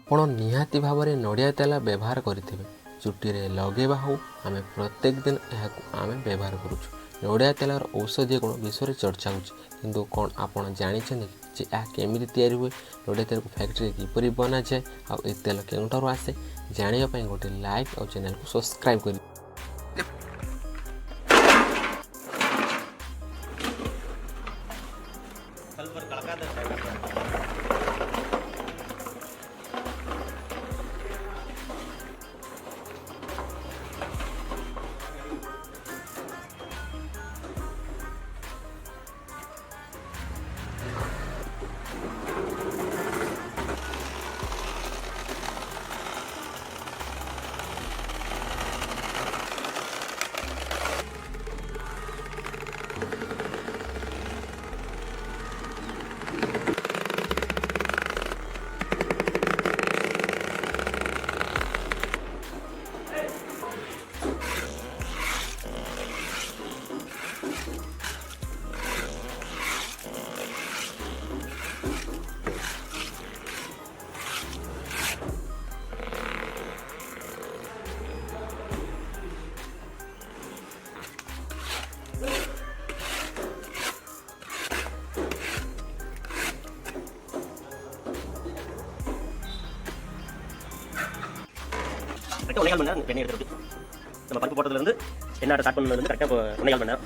ଆପଣ ନିହାତି ଭାବରେ ନଡ଼ିଆ ତେଲ ବ୍ୟବହାର କରିଥିବେ। ଚୁଟିରେ ଲଗାଇବା ହେଉ ଆମେ ପ୍ରତ୍ୟେକ ଦିନ ଏହାକୁ ଆମେ ବ୍ୟବହାର କରୁଛୁ। ନଡ଼ିଆ ତେଲର ଔଷଧୀୟ ଗୁଣ ବିଷୟରେ ଚର୍ଚ୍ଚା ହେଉଛି, କିନ୍ତୁ କ'ଣ ଆପଣ ଜାଣିଛନ୍ତି ଯେ ଏହା କେମିତି ତିଆରି ହୁଏ? ନଡ଼ିଆ ତେଲକୁ ଫ୍ୟାକ୍ଟ୍ରିରେ କିପରି ବନାଯାଏ ଆଉ ଏ ତେଲ କେଉଁଠାରୁ ଆସେ? ଜାଣିବା ପାଇଁ ଗୋଟେ ଲାଇକ୍ ଆଉ ଚ୍ୟାନେଲକୁ ସବସ୍କ୍ରାଇବ୍ କରି கரெக்டாக 1.5 மணி நேரம் எண்ணெய் எடுத்துருக்கு. நம்ம பருப்பு போட்டதுலேருந்து எண்ணெய் ஸ்டார்ட் பண்ணதுலேருந்து கரெக்டாக 1.5 மணி நேரம்.